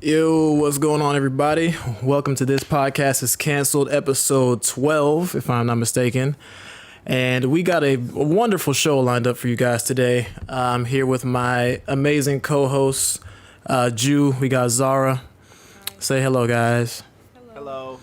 Yo, what's going on, everybody? Welcome to This Podcast is Canceled, episode 12, if I'm not mistaken. And we got a wonderful show lined up for you guys today. I'm here with my amazing co-hosts, Jew. We got Zara. Say hello, guys. Hello.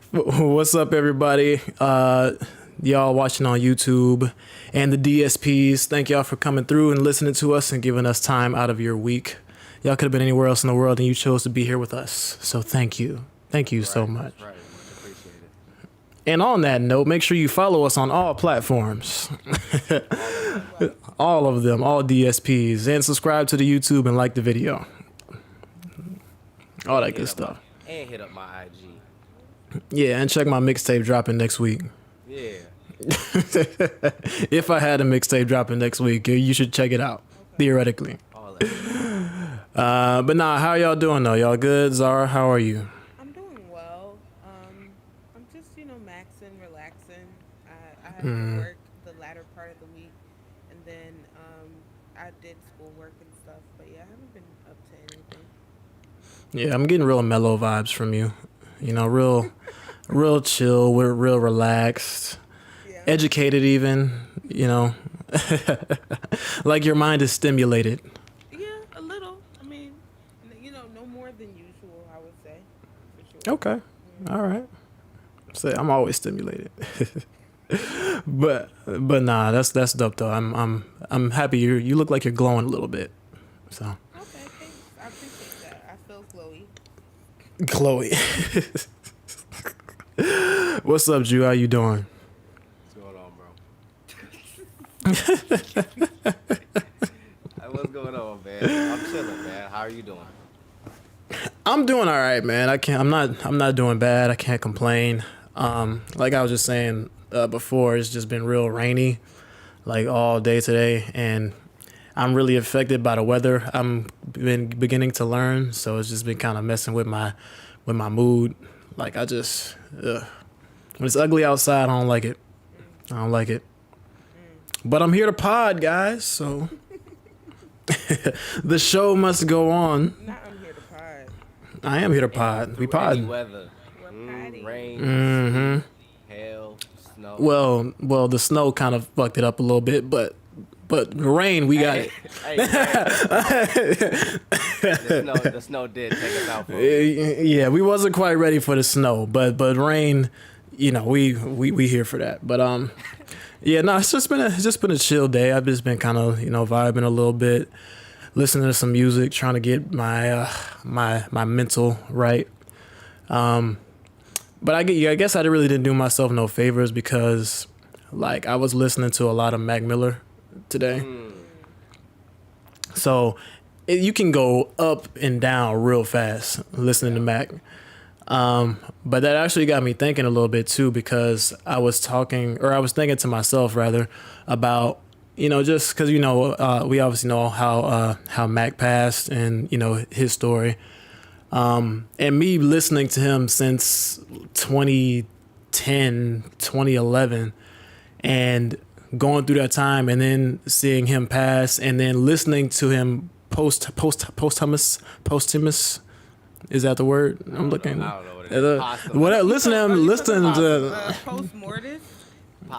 What's up, everybody? Y'all watching on YouTube and the DSPs. Thank y'all for coming through and listening to us and giving us time out of your week. Y'all could have been anywhere else in the world and you chose to be here with us. So thank you. Thank you so much. Right. Much appreciated. And on that note, make sure you follow us on all platforms. All of them, all DSPs. And subscribe to the YouTube and like the video. All that good stuff. And hit up my IG. Yeah, and check my mixtape dropping next week. Yeah. If I had a mixtape dropping next week, you should check it out, theoretically. All that. But nah, how y'all doing though? Y'all good? Zara, how are you? I'm doing well. I'm just, maxing, relaxing. I had to work the latter part of the week, and then I did schoolwork and stuff. But yeah, I haven't been up to anything. Yeah, I'm getting real mellow vibes from you. Real chill. We're real relaxed, educated even. Like your mind is stimulated. Yeah, a little. I mean, no more than usual, I would say. For sure. Okay, all right. So I'm always stimulated. but nah, that's dope though. I'm happy you look like you're glowing a little bit. So. Okay, thanks. I appreciate that. I feel glowy. Chloe. What's up, Drew? How you doing? What's going on, bro? What's going on, man? I'm chilling, man. How are you doing? I'm doing all right, man. I'm not doing bad. I can't complain. Like I was just saying before, it's just been real rainy, like all day today, and I'm really affected by the weather. I'm been beginning to learn, so it's just been kind of messing with my mood. Like I just when it's ugly outside, I don't like it. But I'm here to pod, guys, so the show must go on. Not I'm here to pod. I am here to pod. We pod. Rainy weather. We're potty. Rain. Hail. Snow. Well, the snow kind of fucked it up a little bit, but the rain, we got it. The snow did take us out for it. Yeah, we wasn't quite ready for the snow, but rain, we here for that. But yeah, no, it's just been a chill day. I've just been kind of vibing a little bit, listening to some music, trying to get my my mental right. But I guess I really didn't do myself no favors because like I was listening to a lot of Mac Miller today. So you can go up and down real fast listening to Mac. But that actually got me thinking a little bit too, because I was thinking to myself rather about, just cause we obviously know how Mac passed and, his story. And me listening to him since 2010, 2011 and going through that time and then seeing him pass and then listening to him posthumous. Is that the word I'm looking? I don't know what it is. Listening to Post-mortis?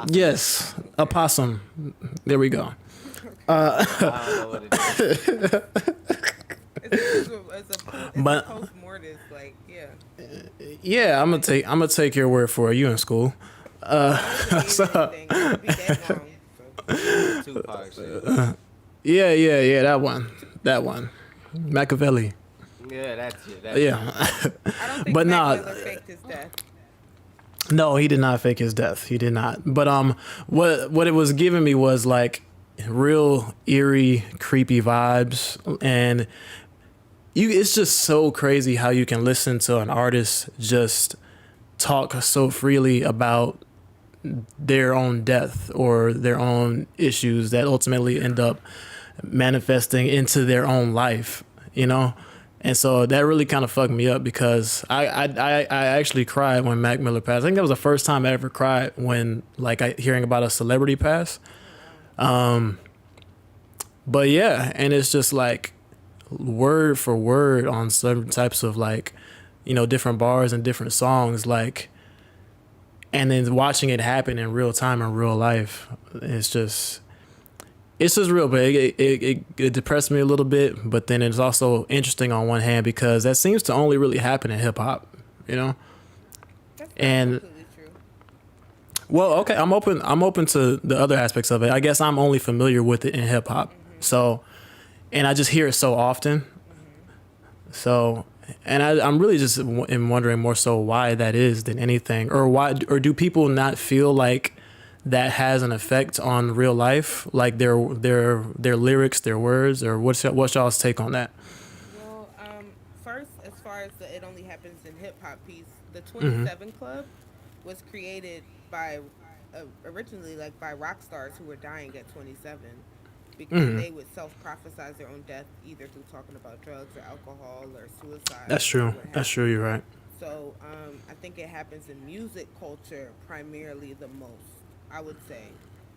yes, a possum. There we go. I don't know what it is. But post-mortis, like, yeah. Yeah, I'm gonna take your word for it. You in school? So, be that long, so. Tupac shit. Yeah, that one, Machiavelli. Yeah, that's it. Yeah, I don't think but Mac Miller faked his death. no, he did not fake his death. He did not. But what it was giving me was like real eerie, creepy vibes, and it's just so crazy how you can listen to an artist just talk so freely about their own death or their own issues that ultimately end up manifesting into their own life, And so that really kind of fucked me up because I actually cried when Mac Miller passed. I think that was the first time I ever cried when hearing about a celebrity pass. But yeah, and it's just like word for word on certain types of like, different bars and different songs, like, and then watching it happen in real time in real life, it's just real, but it depressed me a little bit. But then it's also interesting on one hand because that seems to only really happen in hip hop, you know. That's not And completely true. well, okay, I'm open to the other aspects of it. I guess I'm only familiar with it in hip hop, Mhm. so and I just hear it so often. Mhm. So, and I'm really just am wondering more so why that is than anything, or why, or do people not feel like that has an effect on real life, like their lyrics, their words, or what's y'all's take on that? Well, first, as far as the it only happens in hip hop piece, the Mm-hmm. 27 Club was created by originally like by rock stars who were dying at 27 and Mm-hmm. they would self prophesize their own death either through talking about drugs or alcohol or suicide That's or true. what That's have true. you. You're right. So I think it happens in music culture primarily the most, I would say.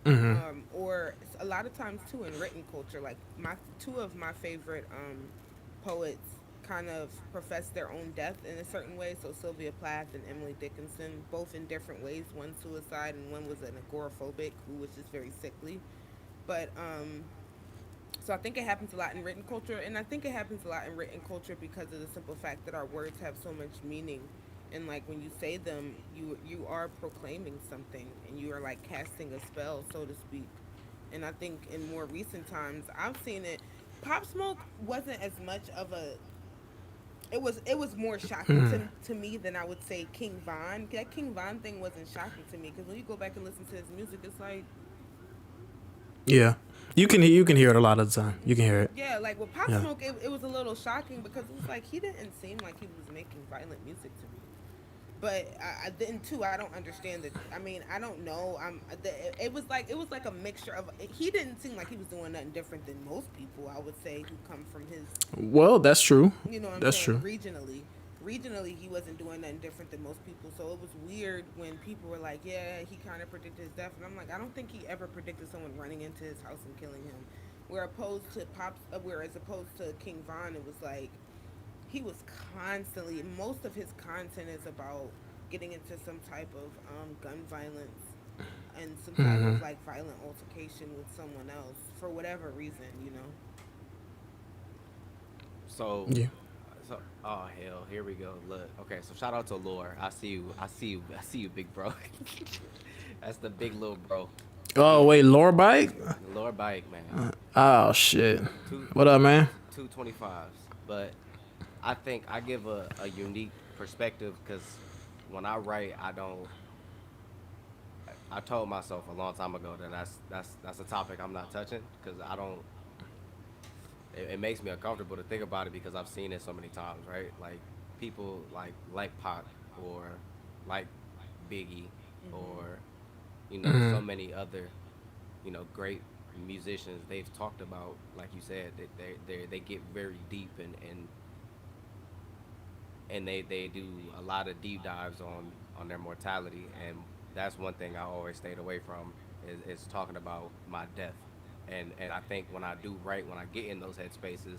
Mm-hmm. Or a lot of times too in written culture. Like my two of my favorite poets kind of profess their own death in a certain way. So Sylvia Plath and Emily Dickinson, both in different ways. One suicide and one was an agoraphobic who was just very sickly. But so I think it happens a lot in written culture, and I think it happens a lot in written culture because of the simple fact that our words have so much meaning, and like when you say them, you are proclaiming something, and you are like casting a spell, so to speak. And I think in more recent times, I've seen it. Pop Smoke wasn't as much of a. It was more shocking to me than I would say King Von. That King Von thing wasn't shocking to me because when you go back and listen to his music, it's like Yeah, you can hear it a lot of the time. You can hear it. yeah, like with Pop Yeah. Smoke, it was a little shocking because it was like he didn't seem like he was making violent music to me. But I then too, I don't understand it. I mean, I don't know. It was like a mixture of. He didn't seem like he was doing nothing different than most people. I would say who come from his, Well, that's true. you know what I'm That's saying, true. regionally he wasn't doing nothing different than most people. So it was weird when people were like, yeah, he kind of predicted his death, and I'm like, I don't think he ever predicted someone running into his house and killing him. Whereas opposed to King Von, it was like he was constantly, most of his content is about getting into some type of gun violence and some type Mm-hmm. of like violent altercation with someone else for whatever reason. So, Yeah. oh hell, here we go. Look, okay. So shout out to Lore. I see you. I see you. I see you, big bro. That's the big little bro. Oh He wait, Lore Bike. Lore bike man. Oh shit. Two What up, man? 225s. But I think I give a unique perspective because when I write, I don't. I told myself a long time ago that that's a topic I'm not touching because I don't. It makes me uncomfortable to think about it because I've seen it so many times, right? Like people like Pac or like Biggie Mhm. or Mm-hmm. so many other great musicians. They've talked about, like you said, that they get very deep and they do a lot of deep dives on their mortality, and that's one thing I always stayed away from is talking about my death. And I think when I do write, when I get in those headspaces,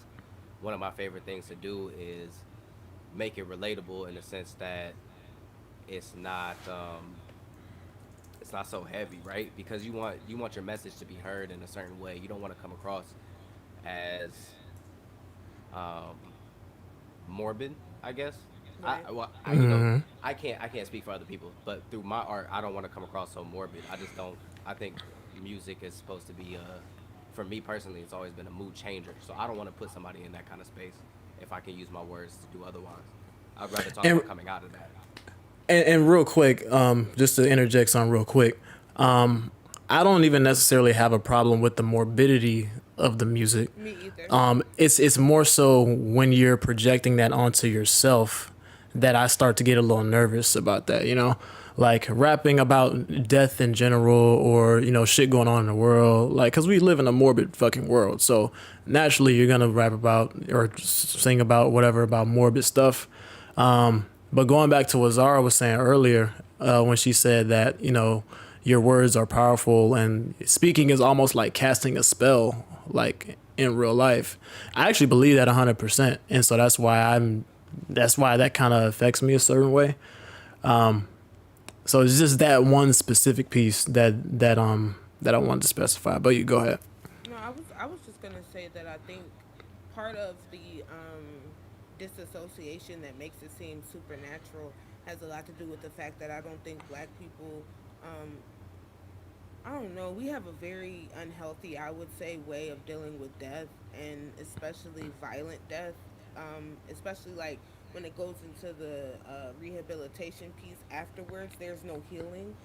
one of my favorite things to do is make it relatable in the sense that it's not it's not so heavy, right? Because you want your message to be heard in a certain way. You don't want to come across as um, morbid, I guess. Right. Well, Mm-hmm. I can't speak for other people, but through my art, I don't want to come across so morbid. I just don't. I think music is supposed to be for me personally, it's always been a mood changer. So I don't want to put somebody in that kind of space if I can use my words to do otherwise. I'd rather talk And about coming out of that. and real quick, just to interject some real quick, I don't even necessarily have a problem with the morbidity of the music. Me either. It's more so when you're projecting that onto yourself that I start to get a little nervous about that. Like rapping about death in general, or shit going on in the world, like because we live in a morbid fucking world. So naturally, you're gonna rap about or sing about whatever about morbid stuff. But going back to what Zara was saying earlier, when she said that your words are powerful and speaking is almost like casting a spell, like in real life. I actually believe that 100%, and so that's why that kind of affects me a certain way. So it's just that one specific piece that I wanted to specify. But you go ahead. No, I was just gonna say that I think part of the disassociation that makes it seem supernatural has a lot to do with the fact that I don't think black people, um, I don't know, we have a very unhealthy, I would say, way of dealing with death, and especially violent death, especially like when it goes into the rehabilitation piece afterwards, there's no healing.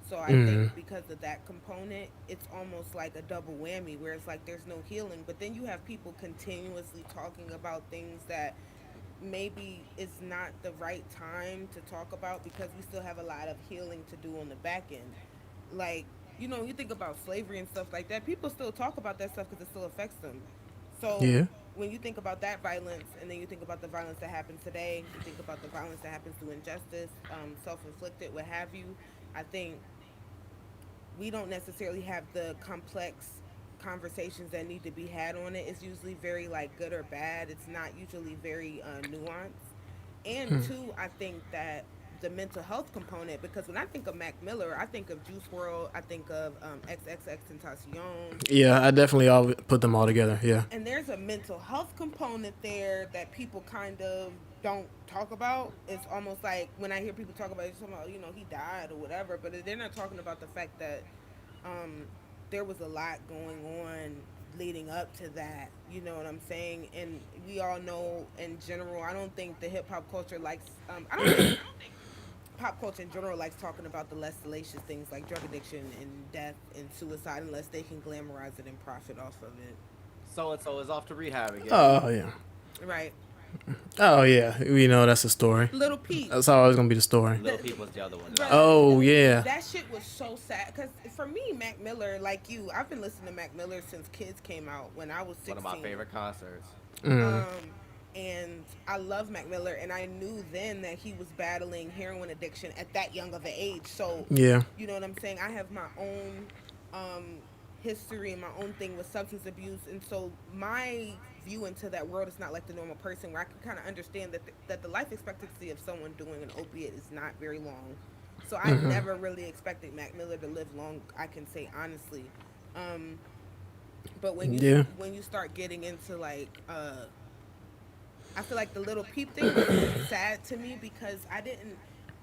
So I think because of that component, it's almost like a double whammy where it's like there's no healing, but then you have people continuously talking about things that maybe it's not the right time to talk about because we still have a lot of healing to do on the back end. Like, you think about slavery and stuff like that, people still talk about that stuff because it still affects them. So Yeah. when you think about that violence, and then you think about the violence that happens today, you think about the violence that happens through injustice, self-inflicted, what have you. I think we don't necessarily have the complex conversations that need to be had on it. It's usually very like good or bad. It's not usually very nuanced. And two, I think that the mental health component, because when I think of Mac Miller, I think of Juice World, I think of XXX Tentacion, Yeah, I definitely all put them all together. Yeah. and there's a mental health component there that people kind of don't talk about. It's almost like when I hear people talk about it, somehow, he died or whatever, but they're not talking about the fact that um, there was a lot going on leading up to that. You know what I'm saying? And we all know in general, I don't think the hip hop culture likes, I don't think pop culture in general likes talking about the less salacious things like drug addiction and death and suicide unless they can glamorize it and profit off of it. So and so is off to rehab again. Oh yeah. Right. Oh yeah. We know that's the story. Little Peep. That's always gonna be the story. Little People's the other one. Bruh, Oh yeah. that shit was so sad. Because for me, Mac Miller, like you, I've been listening to Mac Miller since Kids came out when I was 16. One of my favorite concerts. Um, and I love Mac Miller, and I knew then that he was battling heroin addiction at that young of an age. So, Yeah. you know what I'm saying? I have my own um, history and my own thing with substance abuse, and so my view into that world is not like the normal person, where I can kind of understand that the life expectancy of someone doing an opiate is not very long. So I never really expected Mac Miller to live long. I can say honestly. Um, but Yeah. when you start getting into like I feel like the Little Peep thing was really sad to me because I didn't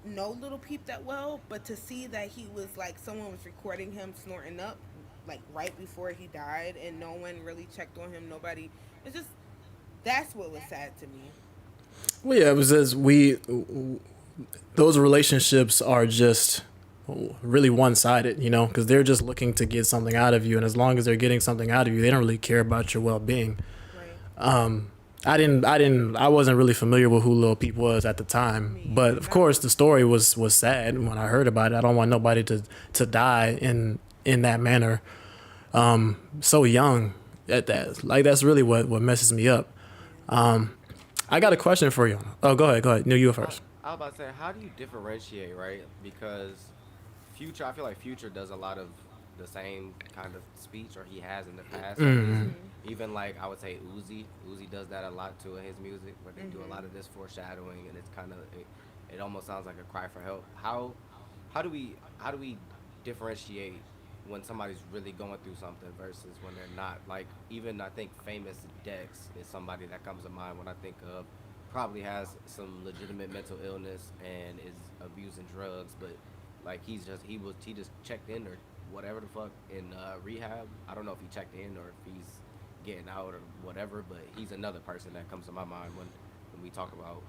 know Little Peep that well, but to see that he was like someone was recording him snorting up like right before he died and no one really checked on him, nobody. It's just that's what was sad to me. Well, yeah. It was as those relationships are just really one-sided, because they're just looking to get something out of you, and as long as they're getting something out of you, they don't really care about your well-being. Right. I wasn't really familiar with who Lil Peep was at the time, Me but either. of course the story was sad when I heard about it. I don't want nobody to die in that manner, so young at that. Like that's really what messes me up. I got a question for you. Oh, go ahead. No, you go first. I was about to say, how do you differentiate, right? Because Future, I feel like Future does a lot of the same kind of speech, or he has in the past. Even like I would say Uzi does that a lot too in his music, where they do a lot of this foreshadowing, and it's kind of it almost sounds like a cry for help. How do we differentiate when somebody's really going through something versus when they're not? Like even I think famous Dex is somebody that comes to mind when I think of probably has some legitimate mental illness and is abusing drugs, but like he just checked in or whatever the fuck in rehab. I don't know if he checked in or if he's getting out or whatever, but he's another person that comes to my mind when we talk about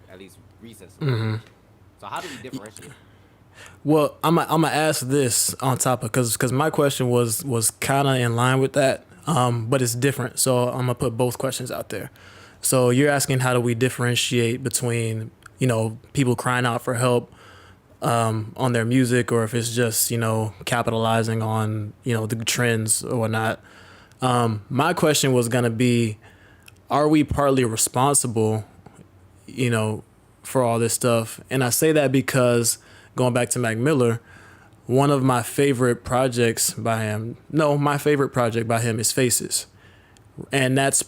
at least recent stuff. So how do we differentiate? Well, I'm gonna ask this on top of because my question was kind of in line with that, but it's different. So I'm gonna put both questions out there. So you're asking how do we differentiate between people crying out for help on their music, or if it's just capitalizing on the trends or whatnot. My question was gonna be, are we partly responsible, for all this stuff? And I say that because going back to Mac Miller, one of my favorite projects by him. No, my favorite project by him is Faces, and that's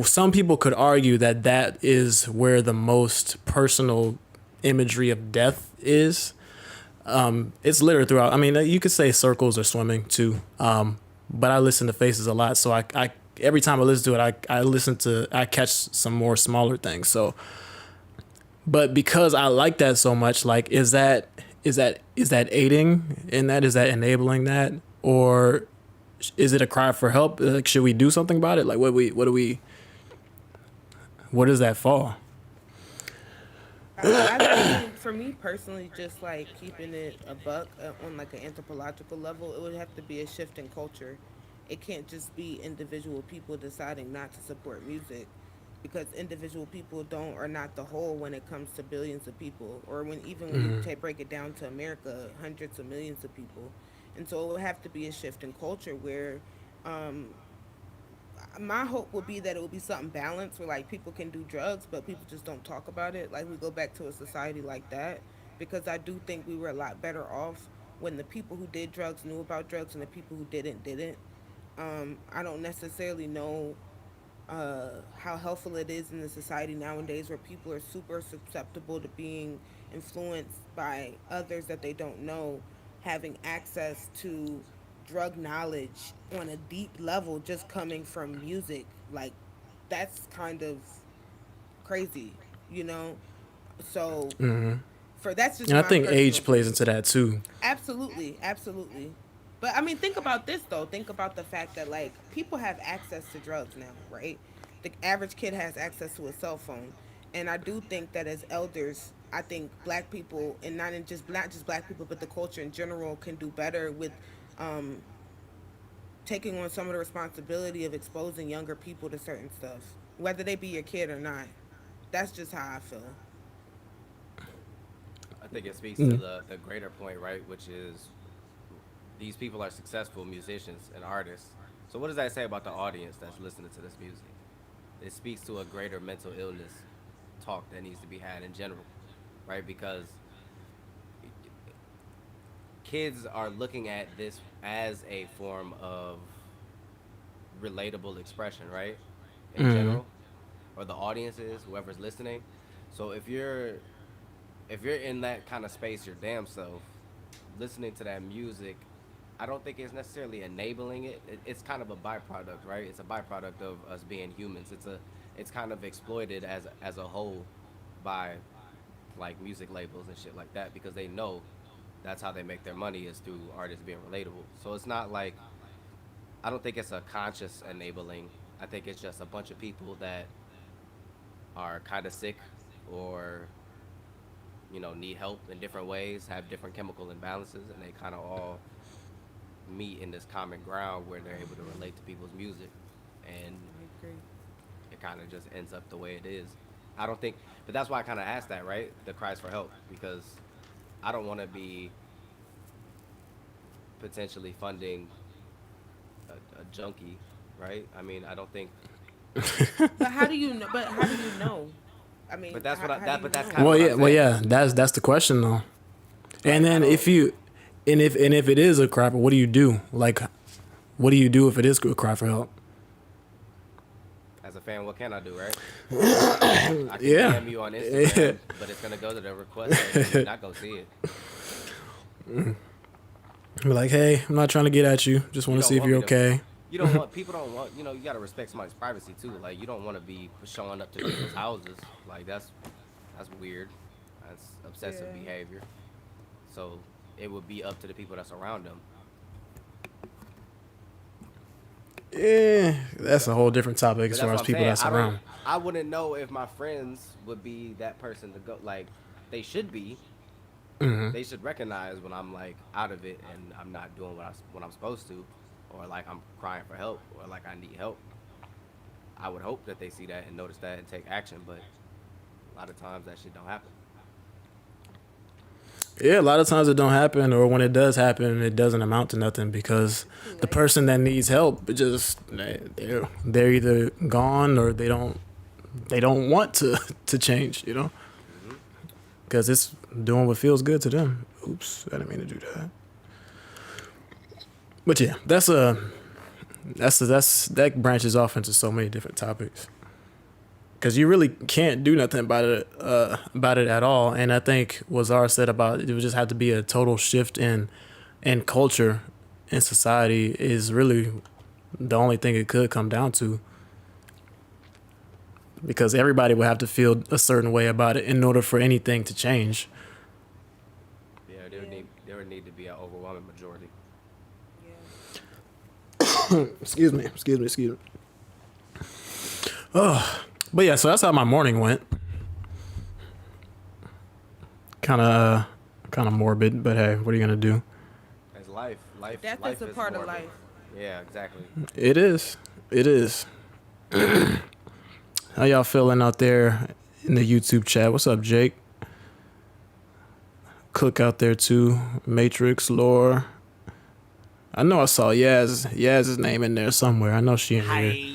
some people could argue that that is where the most personal imagery of death is. It's littered throughout. I mean, you could say Circles or Swimming too. But I listen to Faces a lot, so I every time I listen to it, I catch some more smaller things. So, but because I like that so much, like, is that aiding in that? Is that enabling that, or is it a cry for help? Like, should we do something about it? Like, what does that fall? I think for me personally, just like keeping it a buck on like an anthropological level, it would have to be a shift in culture. It can't just be individual people deciding not to support music because individual people don't are not the whole when it comes to billions of people or when you break it down to America, hundreds of millions of people. And so it would have to be a shift in culture where um, my hope would be that it would be something balanced where like people can do drugs but people just don't talk about it, like we go back to a society like that, because I do think we were a lot better off when the people who did drugs knew about drugs and the people who didn't. I don't necessarily know how helpful it is in the society nowadays where people are super susceptible to being influenced by others that they don't know, having access to drug knowledge on a deep level just coming from music. Like, that's kind of crazy, you know? So, for that's just And I my think personal age plays opinion. into that too. Absolutely, absolutely. But I mean, think about this though. Think about the fact that like people have access to drugs now, right? The average kid has access to a cell phone, and I do think that as elders, I think black people, and not just black people, but the culture in general, can do better with um, taking on some of the responsibility of exposing younger people to certain stuff, whether they be your kid or not. That's just how I feel. I think it speaks to the greater point, right? Which is these people are successful musicians and artists. So what does that say about the audience that's listening to this music? It speaks to a greater mental illness talk that needs to be had in general, right? Because kids are looking at this as a form of relatable expression, right? In general, or the audience is whoever's listening. So if you're in that kind of space your damn self, listening to that music, I don't think it's necessarily enabling it. It's kind of a byproduct, right? It's a byproduct of us being humans. It's kind of exploited as a whole by like music labels and shit like that because they know that's how they make their money is through artists being relatable. So it's not like I don't think it's a conscious enabling. I think it's just a bunch of people that are kind of sick or need help in different ways, have different chemical imbalances, and they kind of all meet in this common ground where they're able to relate to people's music, and I agree. it kind of just ends up the way it is. I don't think, but that's why I kind of asked that, right? The cries for help, because I don't want to be potentially funding a junkie, right? I mean, I don't think, But how do you know? But how do you know? I but mean, that's what I, how do but you that's know? kind of what I'm Well, saying, yeah, that's the question though. And right? I then don't. if it is a cry for, what do you do? Like, what do you do if it is a cry for help? As a fan, what can I do, right? I can Yeah, DM you on yeah. Instagram, but it's gonna go to the request link, and you're not gonna see it. Be like, hey, I'm not trying to get at you. Just You want to don't see if want you're me to. okay. You don't want people don't want. You gotta respect somebody's privacy too. Like you don't want to be showing up to people's houses. Like that's weird. That's obsessive Yeah. behavior. So it would be up to the people that's around them. Yeah, that's a whole different topic But as that's far what as I'm people saying. that's around. I wouldn't know if my friends would be that person to go. Like they should be. They should recognize when I'm like out of it and I'm not doing what I'm supposed to, or like I'm crying for help, or like I need help. I would hope that they see that and notice that and take action. But a lot of times that shit don't happen. Yeah, a lot of times it don't happen, or when it does happen, it doesn't amount to nothing because It's too the late. person that needs help, it just they're either gone or they don't want to to change. Hmm. Because it's doing what feels good to them. Oops, I didn't mean to do that. But yeah, that branches off into so many different topics. Because you really can't do nothing about it at all. And I think what Zara said about it would just have to be a total shift in culture in society is really the only thing it could come down to. Because everybody would have to feel a certain way about it in order for anything to change. Yeah, Yeah. there would need to be an overwhelming majority. Yeah. Excuse me. Oh, but yeah, so that's how my morning went. Kind of morbid, but hey, what are you gonna do? As life, Death life is a is part of morbid. life. Yeah, exactly. It is. It is. How y'all feeling out there in the YouTube chat? What's up, Jake? Cook out there too. Matrix, Lore. I know I saw Yaz's name in there somewhere. I know she in here.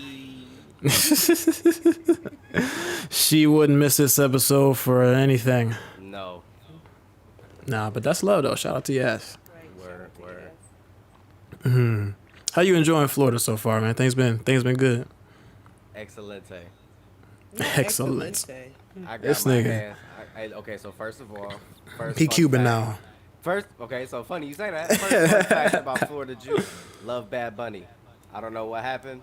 She wouldn't miss this episode for anything. No. Nah, but that's love though. Shout out to Yaz. Right. Word, Shout out to word. yes. How you enjoying Florida so far, man? Things been good. Excelente. Excellent. Excelente. I got This my nigga. hands. Okay, so first of all, He fun Cuban fact. now. First, okay, so funny you say that. First fun fact about Florida Jew. Love Bad Bunny. I don't know what happened.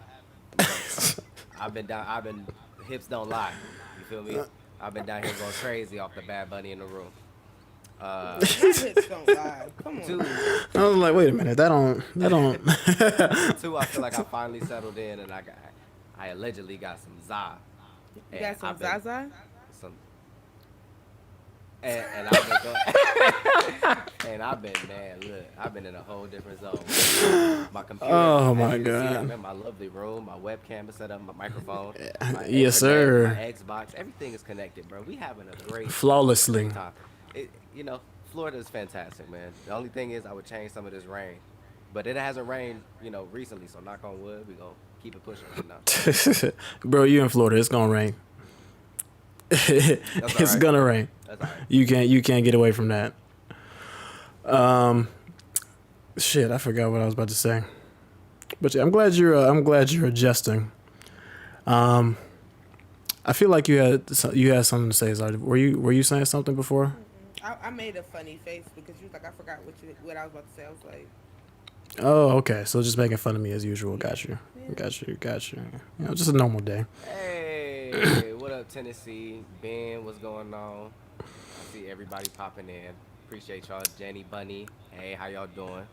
I've been hips don't lie. You feel me? I've been down here going crazy off the Bad Bunny in the room. My hips don't lie. Come Two, on. I was like, wait a minute, that don't. two. I feel like I finally settled in, and I allegedly got some za. You And got some I've been- Zaza? Some, and I've been going, and I've been, man, look, I've been in a whole different zone. My computer, Oh, as my you can see, God. I'm in my lovely room. My webcam is set up, my microphone, my Yes, internet, sir. my Xbox, everything is connected, bro. We having a great Flawlessly. time. Florida is fantastic, man. The only thing is I would change some of this rain, but it hasn't rained, recently. So knock on wood, we gonna keep it pushing. Bro, you in Florida? It's gonna rain. It's alright. gonna rain. That's all right. You can't get away from that. Shit, I forgot what I was about to say. But yeah, I'm glad you're adjusting. I feel like you had something to say, Zard. Were you saying something before? I made a funny face because you was like, I forgot what I was about to say. I was like, Oh, okay. So just making fun of me as usual. Got you. Yeah. Got you. Just a normal day. Hey, what up, Tennessee? Ben, what's going on? I see everybody popping in. Appreciate y'all. Jenny Bunny. Hey, how y'all doing?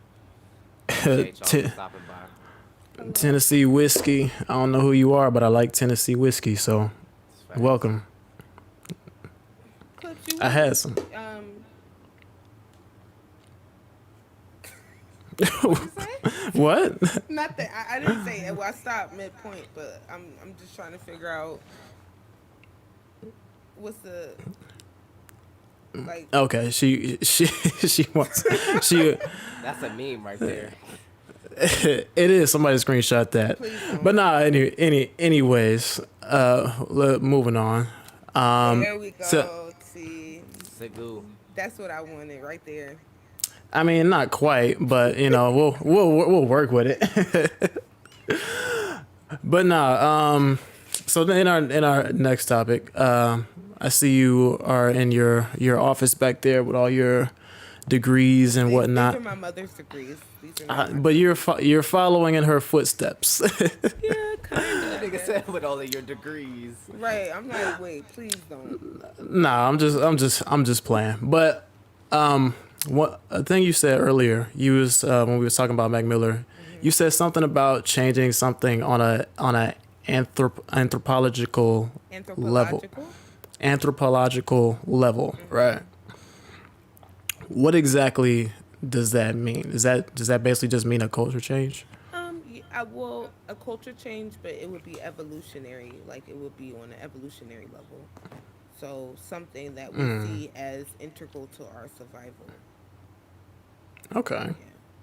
Appreciate y'all for stopping by. Tennessee whiskey. I don't know who you are, but I like Tennessee whiskey. So It's facts. welcome. Clips, you I had some. What'd you say? What? Nothing. I didn't say it. Well, I stopped midpoint, but I'm just trying to figure out what's the like. Okay. She wants she. That's a meme right there. It is. Somebody screenshot that. Please don't. But nah. Anyways. Moving on. There we go. so- See, Sigu. that's what I wanted right there. I mean, not quite, but we'll work with it. But nah. So in our next topic, I see you are in your office back there with all your degrees and These whatnot. are my mother's degrees. These are not my But you're following in her footsteps. yeah, kind That nigga said with all of your degrees. Right. I'm like, wait, please don't. Nah, I'm just playing. But what a thing you said earlier, you was when we was talking about Mac Miller, you said something about changing something on a anthropological level. Anthropological level, right? What exactly does that mean? Does that basically just mean a culture change? Well, a culture change, but it would be evolutionary. Like it would be on an evolutionary level. So something that we see as integral to our survival. Okay.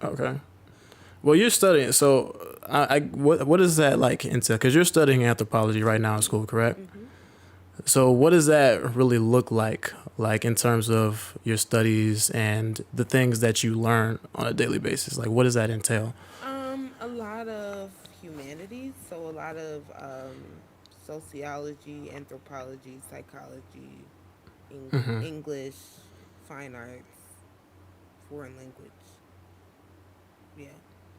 Yeah. Okay. Well, you're studying. So, what is that like into? Because you're studying anthropology right now in school, correct? Mm-hmm. So, what does that really look like in terms of your studies and the things that you learn on a daily basis? Like, what does that entail? lot of humanities, so a lot of sociology, anthropology, psychology, English, fine arts, foreign language. Yeah.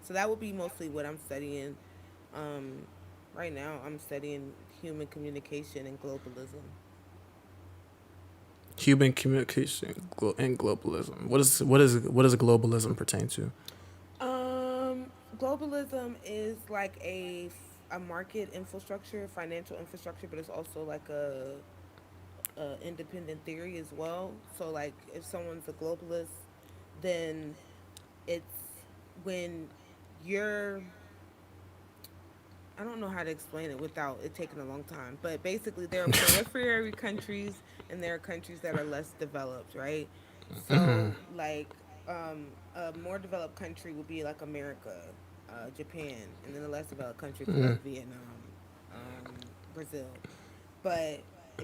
So that would be mostly what I'm studying. Um, right now, I'm studying human communication and globalism. Human communication and globalism. What does globalism pertain to? Globalism is like a market infrastructure, financial infrastructure, but it's also like a independent theory as well. So like if someone's a globalist, then it's when you're I don't know how to explain it without it taking a long time, but basically there are periphery countries and there are countries that are less developed, right? So like a more developed country would be like America, Japan, and then a less developed country would be like Vietnam, Brazil. But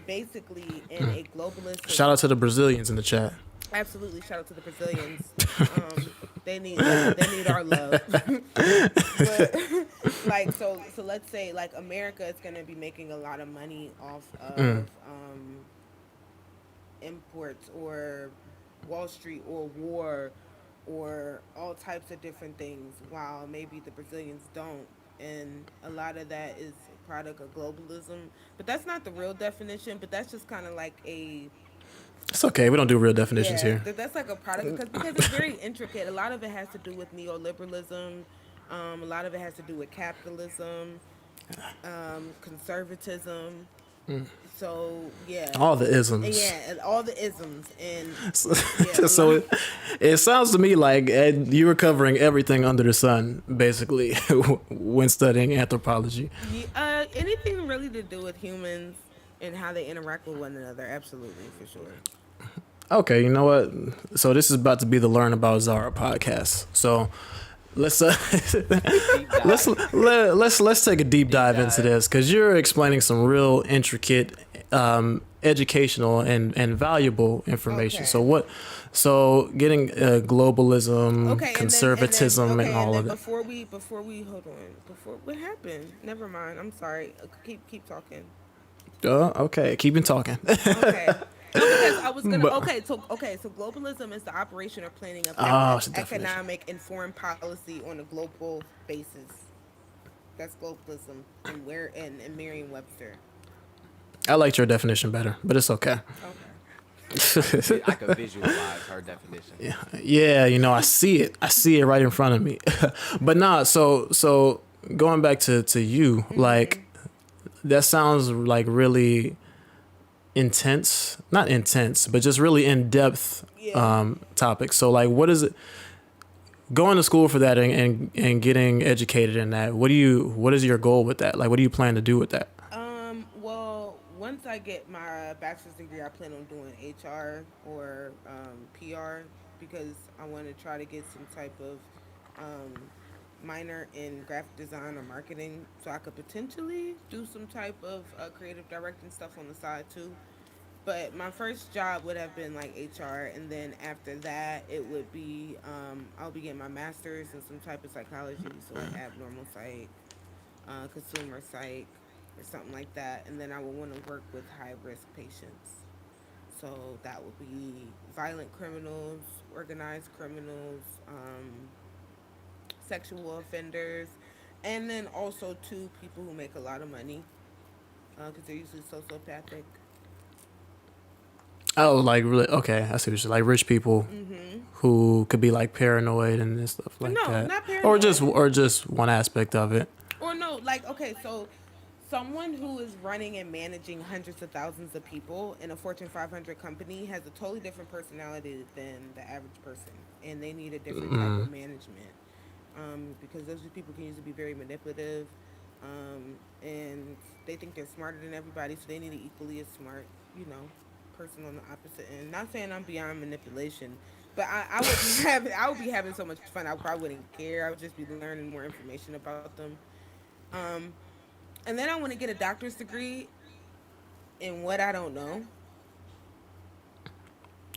basically in a globalist Shout out to the Brazilians in the chat. absolutely shout out to the Brazilians. They need our love. But like so let's say like America is going to be making a lot of money off of imports or Wall Street or war or all types of different things while maybe the Brazilians don't, and a lot of that is a product of globalism, but that's not the real definition, but that's just kind of like a It's okay. We don't do real definitions yeah, here. that's like a product because it's very intricate. A lot of it has to do with neoliberalism. A lot of it has to do with capitalism, conservatism. So yeah, All the isms. yeah, and all the isms and So, yeah, so it sounds to me like you were covering everything under the sun, basically, when studying anthropology. anything really to do with humans and how they interact with one another. Absolutely, for sure. Okay, you know what? So this is about to be the Learn About Zara podcast. So let's Deep let's dive. let's take a deep dive into dive. this because you're explaining some real intricate, educational and valuable information. Okay. So getting globalism, Okay, conservatism, and okay, and all then of it. before we hold on, before what happened? Never mind. I'm sorry. Keep talking. Okay, keeping talking. Okay. No, because I was gonna. But- So globalism is the operation or planning of Oh, it's a definition. economic and foreign policy on a global basis. That's globalism, and where and Merriam-Webster. I liked your definition better, but it's okay. Okay. I could visualize her definition. Yeah, I see it. I see it right in front of me. But nah, so going back to you, like that sounds like really intense. Not intense, but just really in-depth Yeah. topic. So like what is it going to school for that and getting educated in that? What is your goal with that? Like what do you plan to do with that? Well, once I get my bachelor's degree, I plan on doing HR or PR because I want to try to get some type of minor in graphic design or marketing, so I could potentially do some type of creative directing stuff on the side too. But my first job would have been like HR, and then after that, it would be I'll be getting my master's in some type of psychology, so like abnormal psych, consumer psych, or something like that, and then I would want to work with high risk patients. So that would be violent criminals, organized criminals, sexual offenders, and then also too people who make a lot of money because they're usually sociopathic. Oh, like really? Okay, I see what you're like rich people who could be like paranoid and stuff like No, that, not or paranoid. just one aspect of it. Or no, like okay, so someone who is running and managing hundreds of thousands of people in a Fortune 500 company has a totally different personality than the average person, and they need a different type of management. Because those people can usually be very manipulative, and they think they're smarter than everybody, so they need an equally as smart, person on the opposite end. Not saying I'm beyond manipulation, but I would be I would be having so much fun. I probably wouldn't care. I would just be learning more information about them. Um, and then I want to get a doctor's degree in what I don't know.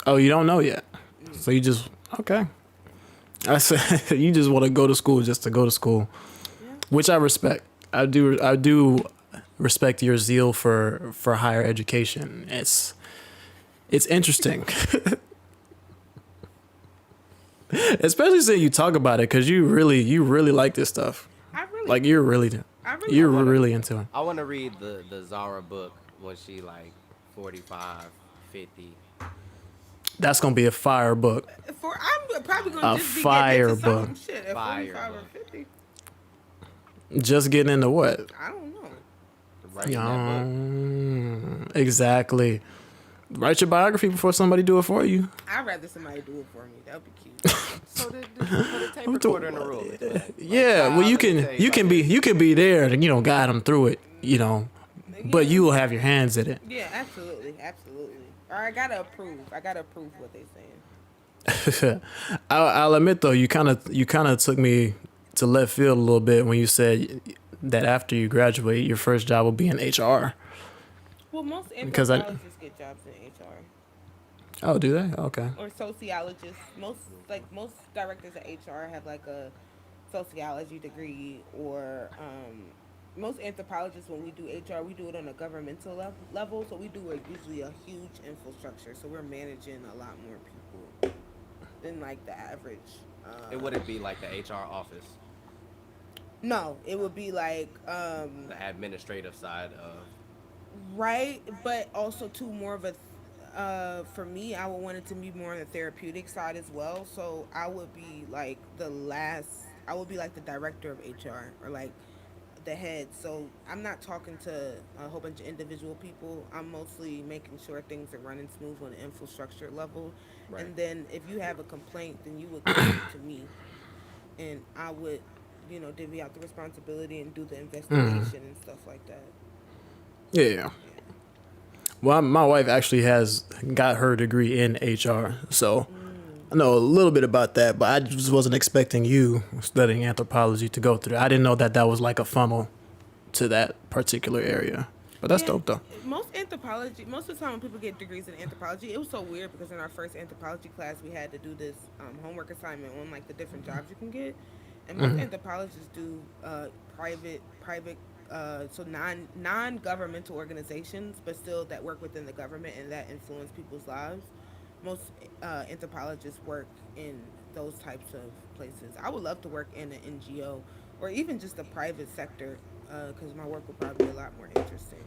Oh, you don't know yet, so you just okay. I said you just want to go to school just to go to school. Yeah, which I respect. I do respect your zeal for higher education. It's interesting, especially since you talk about it because you really like this stuff. I really, Like I really, you're really into it. I want to read the Zara book when she like 45, 50. That's gonna be a fire book. I'm probably gonna A just be fire getting into some book. shit at Fire 45 or book. 50. Just getting into what? I don't know. Writing that book. Exactly. Write your biography before somebody do it for you. I'd rather somebody do it for me. That would be cute. So just put a tape recorder in the room. Yeah, well, you can be there and guide them through it, but you will have your hands in it. Yeah, absolutely, absolutely. Or I gotta approve. I gotta approve what they're saying. I'll admit though, you kind of took me to left field a little bit when you said that after you graduate, your first job will be in HR. Well, most Because I- anthropologists get jobs in HR Oh, do they? Okay. or sociologists. Most directors of HR have like a sociology degree, or most anthropologists, when we do HR, we do it on a governmental level. So we do usually a huge infrastructure. So we're managing a lot more people than like the average. It wouldn't be like the HR office, No, it would be like the administrative side of. right, but also too more of a. For me, I would want it to be more on the therapeutic side as well. So I would be like I would be like the director of HR or like the head. So I'm not talking to a whole bunch of individual people. I'm mostly making sure things are running smooth on the infrastructure level. Right. And then if you have a complaint, then you would come to me, and I would, divvy out the responsibility and do the investigation and stuff like that. Yeah. Well, my wife actually has got her degree in HR, so I know a little bit about that, but I just wasn't expecting you studying anthropology to go through. I didn't know that was like a funnel to that particular area. But that's dope, though. Most of the time when people get degrees in anthropology, it was so weird because in our first anthropology class, we had to do this homework assignment on like the different jobs you can get. And most anthropologists do private, so non-governmental organizations, but still that work within the government and that influence people's lives. Most anthropologists work in those types of places. I would love to work in an NGO or even just the private sector because my work would probably be a lot more interesting.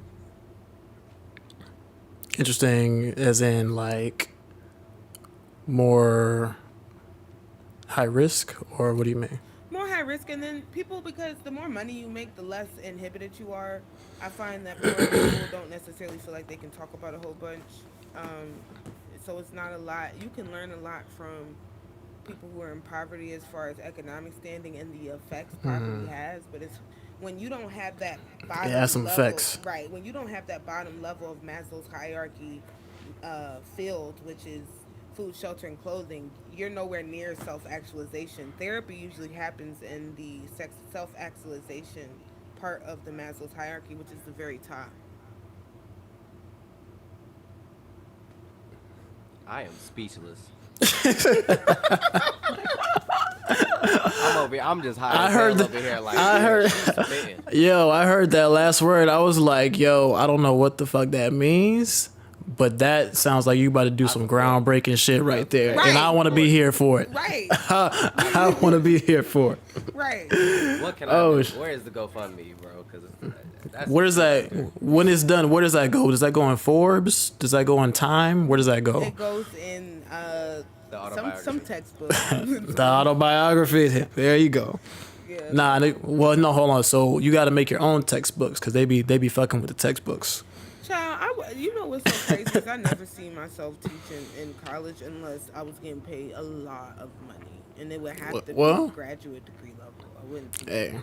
Interesting, as in like more high risk, or what do you mean? More high risk, and then people, because the more money you make, the less inhibited you are. I find that more people don't necessarily feel like they can talk about a whole bunch. So it's not a lot. You can learn a lot from people who are in poverty as far as economic standing and the effects poverty has, but it's when you don't have that bottom It has some level, effects. right? When you don't have that bottom level of Maslow's hierarchy field, which is food, shelter, and clothing, you're nowhere near self-actualization. Therapy usually happens in the self-actualization part of the Maslow's hierarchy, which is the very top. I am speechless. I'm over here. I'm just high. I heard over here. Like I heard, I heard that last word. I was like, yo, I don't know what the fuck that means, but that sounds like you about to do some groundbreaking shit right there, Right. and I want to be here for it. Right, I want to be here for it. right. What can Oh, I do? Where is the GoFundMe, bro? Because that's Where does that, when it's done, where does that go? Does that go in Forbes? Does that go in Time? Where does that go? It goes in the some autobiography. textbooks. The autobiography. There you go. Yeah. Nah, no, hold on. So you got to make your own textbooks because they be fucking with the textbooks. Child, you know what's so crazy is I never seen myself teaching in college unless I was getting paid a lot of money, and it would have to Well, be graduate degree level. I wouldn't teach Hey.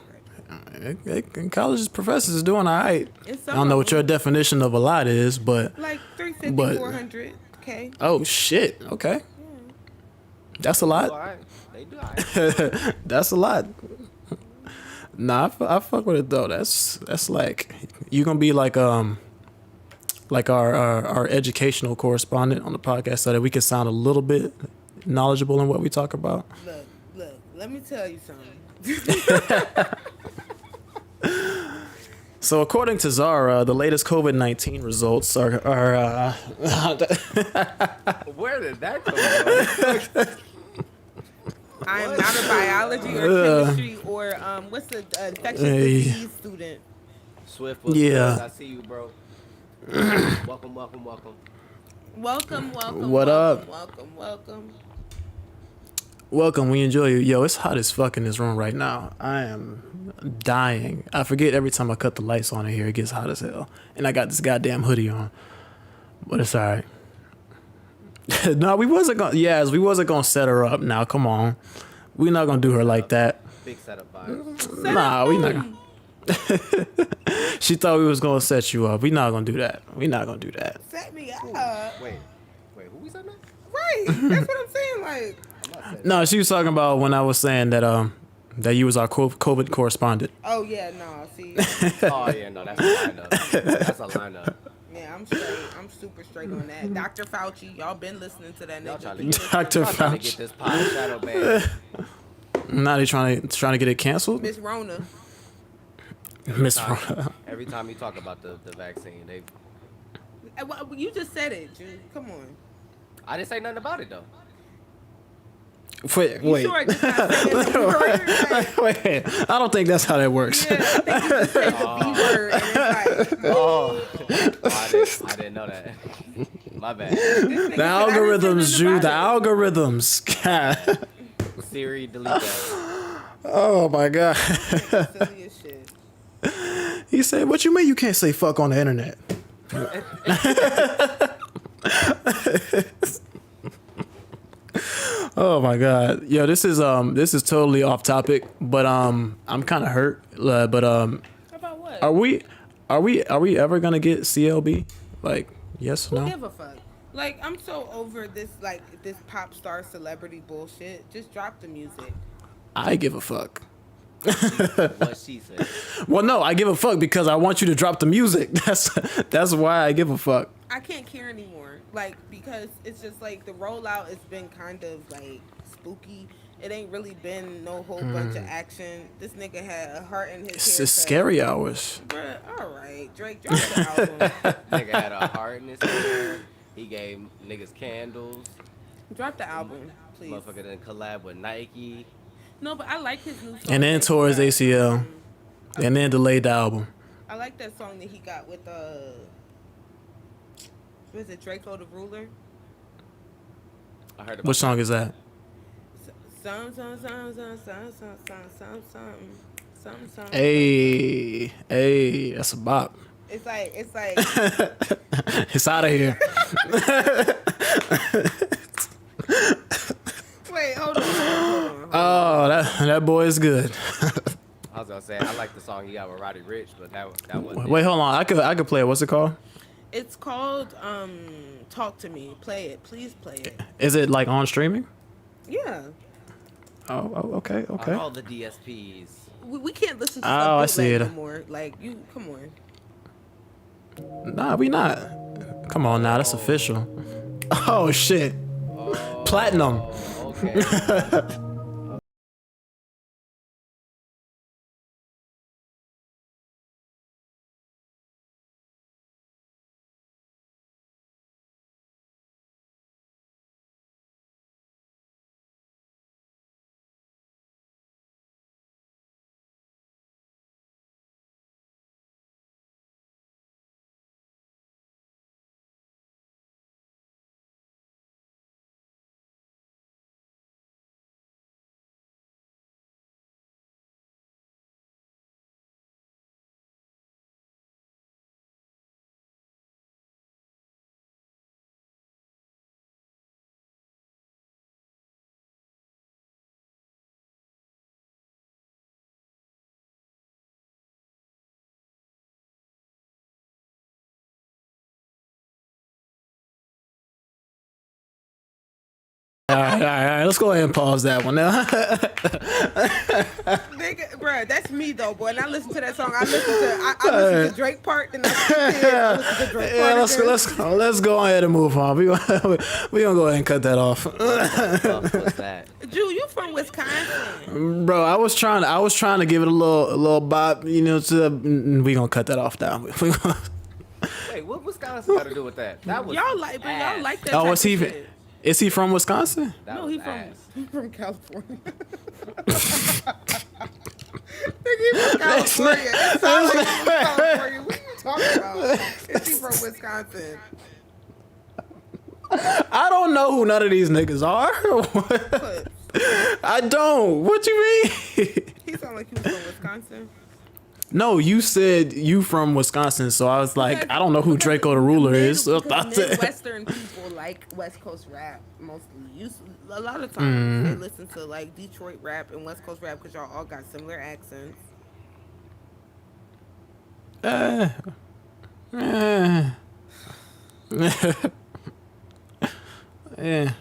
undergraduate. College professors is doing all right. It's I don't know what your definition of a lot is, but like 350, but- 400 K. oh shit, okay, that's a All lot. right. They do. All right. That's a lot. Nah, I fuck with it though. That's like you gonna be like our educational correspondent on the podcast so that we can sound a little bit knowledgeable in what we talk about. Look, let me tell you something. So according to Zara, the latest COVID-19 results are Where did that come from? I am not a biology or chemistry or what's the infectious disease student. Swift was Yeah. I see you, bro. Welcome, welcome, welcome. Welcome, welcome, What welcome, up? welcome, welcome. welcome. We enjoy you. Yo, it's hot as fuck in this room right now. I am dying. I forget every time I cut the lights on in here, it gets hot as hell. And I got this goddamn hoodie on. But it's alright. No, we wasn't gonna set her up now. Come on. We're not gonna do her like that. Big setup vibes. Nah, we not gonna. She thought we was gonna set you up. We not gonna do that. We not gonna do that. Set me up. Wait, who we said that? Right. That's what I'm saying. Like, I'm not saying No, she was talking about when I was saying that that you was our COVID correspondent. oh yeah, no. See, Oh yeah, no, that's a lineup. That's a lineup. yeah, I'm straight. I'm super straight on that. Dr. Fauci, y'all been listening to that Y'all nigga. trying to He get, was- Dr. y'all trying to Fauci. get this pod shadow banned. Now they trying to get it canceled. Miss Rona. Miss Every time you talk about the vaccine, they. Well, you just said it, Jude. Come on. I didn't say nothing about it though. Wait, You sure I just not saying the word? Like, wait. I don't think that's how that works. yeah, I think you just said the B word, and it's like, Oh, I didn't know that. My bad. this nigga The said, I didn't say algorithms, nothing Jude. The about it. algorithms. God. Siri, delete that. Oh my God. Silly as shit. He said, "What you mean you can't say fuck on the internet?" Oh my God. Yo, this is totally off topic, but I'm kind of hurt. But About what? are we ever gonna get CLB? Like, yes or Who no? give a fuck? Like, I'm so over this, like, this pop star celebrity bullshit. Just drop the music. I give a fuck. What she said. Well, no, I give a fuck because I want you to drop the music. That's why I give a fuck. I can't care anymore. Like, because it's just like the rollout has been kind of like spooky. It ain't really been no whole bunch of action. This nigga had a heart in his It's haircut. scary hours. Bruh, all right, Drake, drop the album. Nigga had a heart in his hair. He gave niggas candles. Drop the album, please. Motherfucker then collab with Nike. No, but I like his new song. And then that he tore his got. ACL. And then delayed the album. I like that song that he got with what is it, Draco the Ruler? I heard about Which song is that? Something. Hey, that's a bop. It's like It's out of here. wait, hold on. Oh, that boy is good. I was gonna say I like the song he got with Roddy Ricch, but that wasn't Wait, it. hold on. I could play it. What's it called? It's called Talk to Me. Play it. Please play it. Is it like on streaming? Yeah. Oh, okay. On all the DSPs. We can't listen to Oh, stuff I see bootleg it. no more. Like, you, come on. Nah, we not. Come on now, that's official. Oh shit. Platinum. Okay. All right. Let's go ahead and pause that one now. Nigga, bruh, that's me though, boy. And I listen to that song. I listen to Drake part, then I listen to Drake part. Yeah, again. let's go ahead and move on. We gonna go ahead and cut that off. What's that? Jew, you from Wisconsin? Bro, I was trying to give it a little bop, you know. We gonna cut that off now. Wait, what Wisconsin got to do with that? That was Y'all like that. Oh, type is he? of shit. Is he from Wisconsin? That No, was he from ass. he from California. Nigga, he from California. It sounds like he from California. What are you talking about? Is he from Wisconsin? I don't know who none of these niggas are. Clips. I don't. What you mean? He sound like he was from Wisconsin. No, you said you from Wisconsin, so I was like, I don't know who Draco the Ruler is. So Midwestern people like West Coast rap mostly. A lot of times they listen to like Detroit rap and West Coast rap because y'all all got similar accents. Yeah,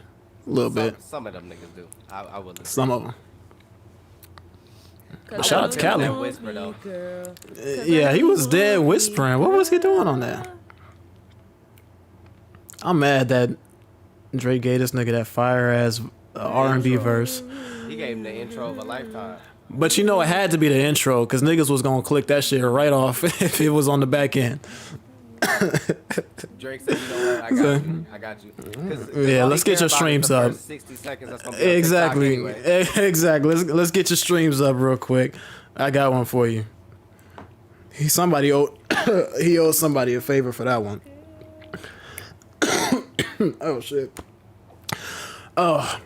a little bit. Some of them niggas do. I will. Some of them. Cause Shout I out to know Cali. you Whisper, though. want me, girl. Yeah, he was dead whispering. What was he doing on there? I'm mad that Drake gave this nigga that fire ass R&B verse. He gave him the intro of a lifetime. But you know it had to be the intro because niggas was gonna click that shit right off if it was on the back end. Drake said, "You know what? I got you. 'Cause Yeah, all let's he get care your about is streams the up. first 60 seconds that's gonna be on Exactly, TikTok anyway. exactly. Let's get your streams up real quick. I got one for you. He owed somebody a favor for that one. Oh shit. Oh,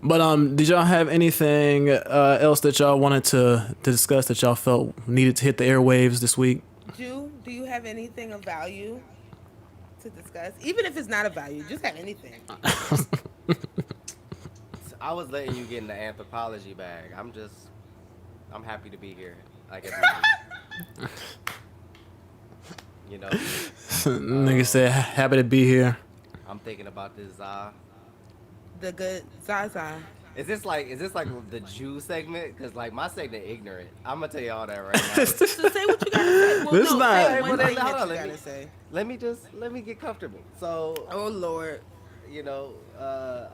but did y'all have anything else that y'all wanted to discuss that y'all felt needed to hit the airwaves this week? Jew, do you have anything of value to discuss? Even if it's not of value, just have anything. I was letting you get in the anthropology bag. I'm happy to be here. Like every week. You know, Nigga said happy to be here. I'm thinking about this. The good Zaza. Is this like the Jew segment? Cause like my segment ignorant. I'm gonna tell you all that right now. So say what you gotta say. Well, This no, not- say Hey, one well, thing then, hold that on, you let me- gotta say. Let me get comfortable. So Oh Lord. you know,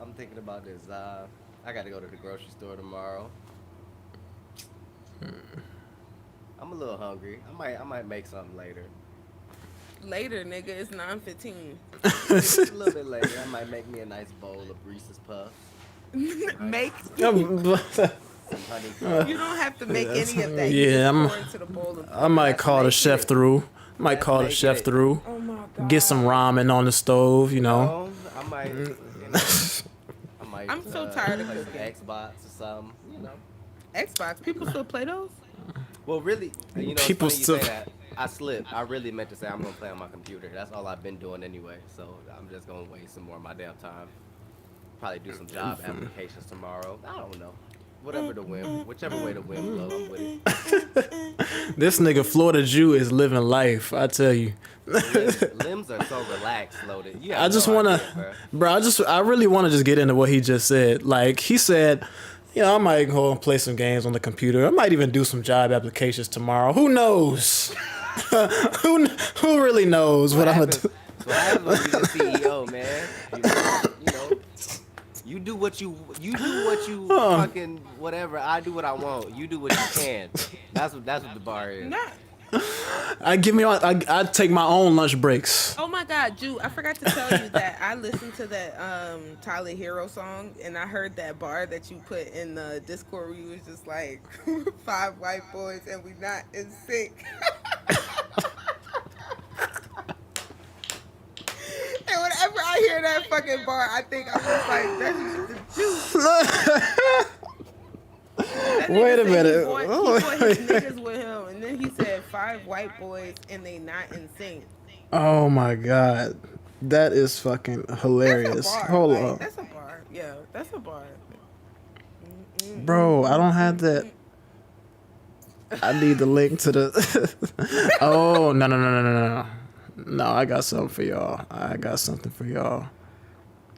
I'm thinking about this. I got to go to the grocery store tomorrow. I'm a little hungry. I might make something later. Later, nigga, it's 9:15. Just a little bit later, I might make me a nice bowl of Reese's Puffs, Make some honey. you don't have to make any of that. Yeah, You just I'm- pour into the bowl of I might call the make chef it. through. Might call the make chef it. through. Oh my god. Get some ramen on the stove, you know. I might. I might. I'm so tired of play some cooking. Xbox or something. You know. Xbox. People still play those? Well, really, you know, People it's still- funny you say that. I slipped. I really meant to say I'm gonna play on my computer. That's all I've been doing anyway. So I'm just gonna waste some more of my damn time. Probably do some job applications tomorrow. I don't know. Whatever the whim, whichever way the wind blows, I'm with it. This nigga Florida Jew is living life, I tell you. Limbs are so relaxed, loaded. You have I just no wanna, idea, bro. I really wanna just get into what he just said. Like he said, you know, I might go and play some games on the computer. I might even do some job applications tomorrow. Who knows? who really knows what I'm gonna do? What happens when you're the CEO, man? You know, you do what you fucking whatever. I do what I want. You do what you can. That's what the bar is. Not. I take my own lunch breaks. Oh my God, Jew, I forgot to tell you that I listened to that Tyler Hero song and I heard that bar that you put in the Discord where you was just like 5 white boys and we not in sync. And whenever I hear that fucking bar, I think I'm just like, that's the juice. That nigga Wait a said minute. He brought his niggas with him, and then he said 5 white boys and they not in sync. Oh my god, that is fucking hilarious. That's a bar. Hold like, up, That's a bar. Yeah, that's a bar. bro. I don't have that. I need the link to the. Oh no. No, I got something for y'all.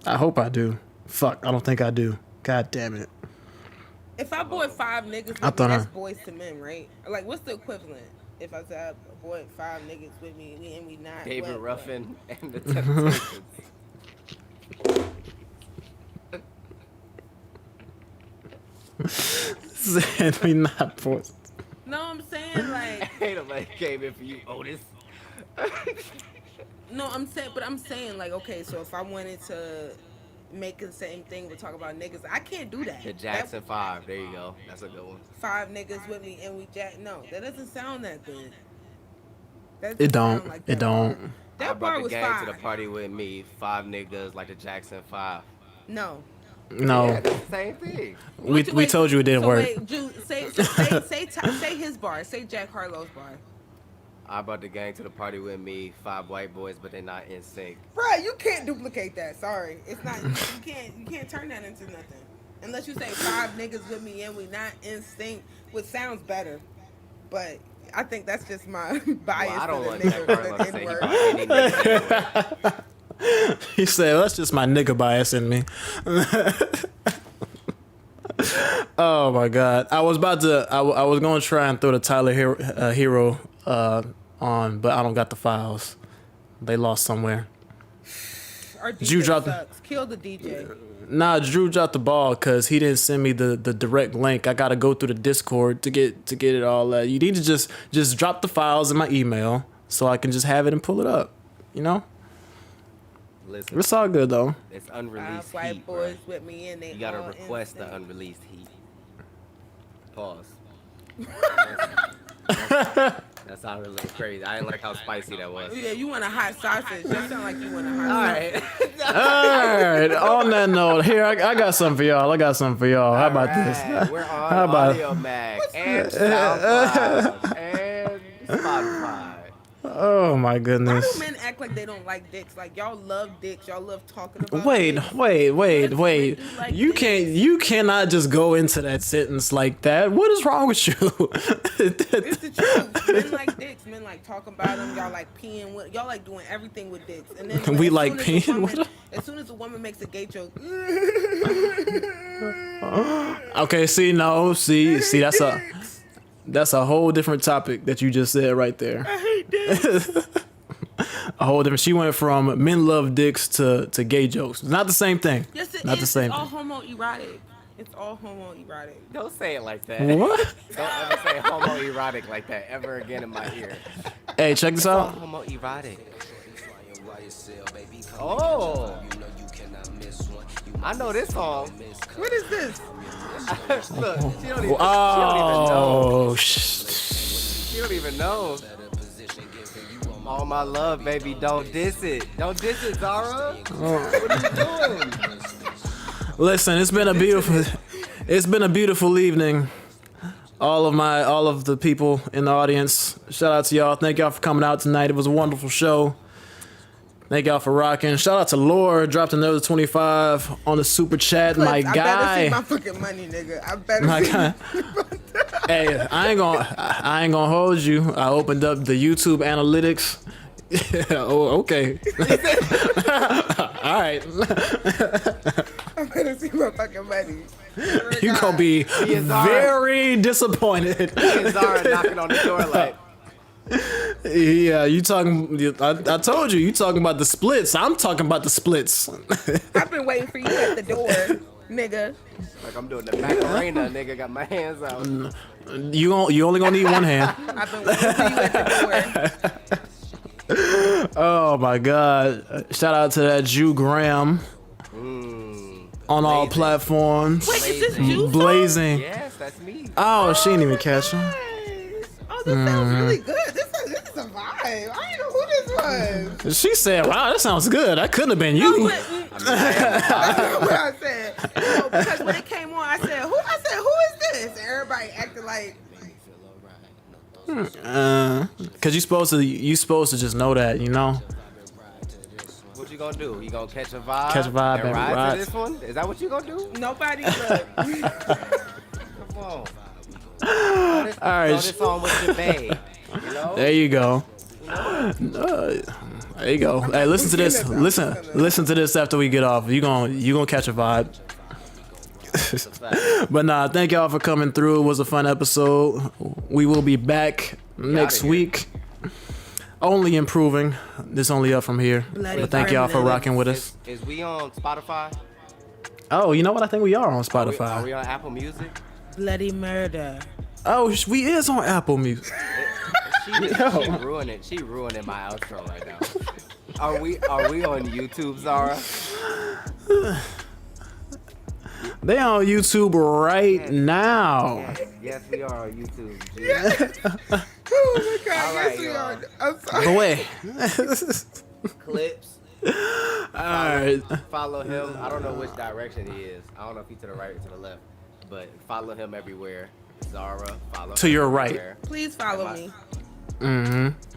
I hope I do. Fuck, I don't think I do. God damn it. If I bought 5 niggas with I me, thought that's I- boys to men, right? Like, what's the equivalent? If I said I bought 5 niggas with me and we not David what? Ruffin and the Temptations. Said we not forced. No, I'm saying like Ain't nobody came in for you, Otis. no, I'm saying like okay, so if I wanted to make the same thing but talk about niggas, I can't do that. The Jackson 5. There you go. That's a good one. Five niggas with me and we jack. No, that doesn't sound that good. That It doesn't sound don't. like It that bar. don't. I That brought bar the was gang to fire. the party with me. 5 niggas like the Jackson 5. No. Yeah, No. that's the same thing. We told you it didn't so work. Wait, Ju, say his bar. Say Jack Harlow's bar. I brought the gang to the party with me. 5 white boys, but they're not in sync. Bruh, you can't duplicate that. Sorry, it's not. You can't turn that into nothing unless you say five niggas with me and we not in sync, which sounds better. But I think that's just my bias Well, I don't to want the Jack nigga Harlow the to say he N-word. brought any niggas anyway. He said, well, that's just my nigga bias in me. Oh my god. I was about to I was going to try and throw the Tyler Hero on, but I don't got the files. They lost somewhere. Our Drew DJ dropped- sucks. Kill the DJ. Nah, Drew dropped the ball because he didn't send me the direct link. I gotta go through the Discord to get it all. You need to just drop the files in my email so I can just have it and pull it up. You know, Listen, it's all good though. it's Five unreleased white heat, boys bro. with me and they You gotta all request in the sync. unreleased heat. Pause. That sounded a little crazy. I didn't like how spicy that was. Yeah, you want a hot sausage. That sound like you want a hot All sausage. right. All right. On that note, here I got something for y'all. How about this? Alright, we're on How about- Audio Mac and SoundCloud and Spotify. Oh my Why goodness. do men act like they don't like dicks? Like y'all love dicks. Y'all love talking about Wait. dicks. Wait. Like You cannot just go into that sentence like that. What is wrong with you? It's the truth. Men like dicks. Men like talking about them. Y'all like peeing with. Y'all like doing everything with dicks. And then We as like soon as a peeing woman- with them? As soon as a woman makes a gay joke, Okay, see, that's a whole different topic that you just said right there. I hate dicks. A whole different. She went from men love dicks to gay jokes. Not the same thing. Yes, it Not is. the same It's all thing. homoerotic. It's all homoerotic. Don't say it like that. What? Don't ever say homoerotic like that ever again in my ear. Hey, check this out. Homoerotic. Oh. I know this song. What is this? Look, she don't even, Oh, she don't even know. All my love, baby, don't diss it. Don't diss it, Zara. What are you doing? listen, it's been a beautiful evening. All of the people in the audience, shout out to y'all. Thank y'all for coming out tonight. It was a wonderful show. Thank y'all for rocking. Shout out to Laura, dropped another 25 on the super chat. My I better see guy. my fucking money, nigga. I better My see. guy. Hey, I ain't gonna hold you. I opened up the YouTube analytics. Oh, okay. All right. I better see my fucking money. You gonna be is very disappointed. And Zara knocking on the door like, Yeah, you talking? I told you talking about the splits. I'm talking about the splits. I've been waiting for you at the door, nigga. I'm doing the Macarena, nigga. Got my hands out. You only gonna need one hand. I've been waiting for you at the door. Oh my God! Shout out to that Jew Graham on all Blazing. platforms. Wait, is this Juice? Blazing. Yes, that's me. Oh, she didn't even catch him. Oh, this sounds really good. This is a vibe. I didn't know who this was. She said, "Wow, that sounds good. That couldn't have been you." That's not what I said. No, because when it came on, I said, who is this? And everybody acted like, Cause you supposed to just know that, you know. What you gonna do? You gonna catch a vibe? Catch a vibe and and ride ride. to this one? Is that what you gonna do? nobody look. Come on. All right, Throw this on with your babe. You know? there you go. There you go. Hey, listen to this. Listen to this after we get off. You gonna catch a vibe. But nah, thank y'all for coming through. It was a fun episode. We will be back next here. week. Only improving. This only up from here. Bloody But thank y'all for gremlins. rocking with us. Is we on Spotify? Oh, you know what? I think we are on Are we Spotify. on Apple Music? Bloody murder. Oh, we is on Apple Music. She ruining. She ruining my outro right now. Are we on YouTube, Zara? They on YouTube right now. Yes, we are on YouTube. G. Oh my god, All right, yes we y'all. are. I'm sorry. But wait. Clips. Alright. Follow him. I don't know which direction he is. I don't know if he's to the right or to the left. But follow him everywhere. Zara, follow To him your right. everywhere. Please follow me.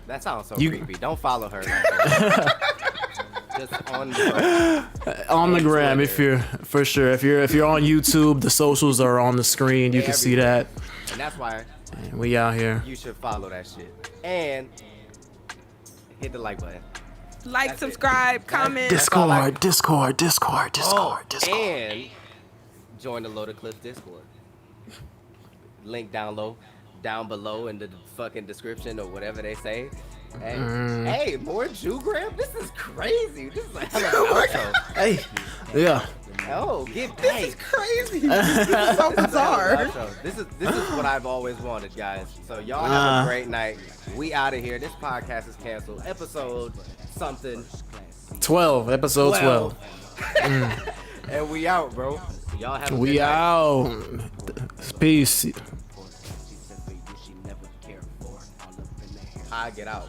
That sounds so You- creepy. Don't follow her. Like that. Just on the On the And gram, Twitter. if you're for sure. If you're on YouTube, the socials are on the screen. You can see that. And that's why And we out here. you should follow that shit. And hit the like button. Like, That's it. subscribe, comment. Discord. And join the Loaded Clips Discord. Link down below in the fucking description or whatever they say. And hey, more Jewgram? This is crazy. This is a hell of an outro. Hey, yeah. Oh, get paid. This is crazy. This is so bizarre. This is what I've always wanted, guys. So y'all have a great night. We out of here. This podcast is canceled. Episode something 12. Episode 12. And we out, bro. Y'all have a We good night. out. Peace. I get out.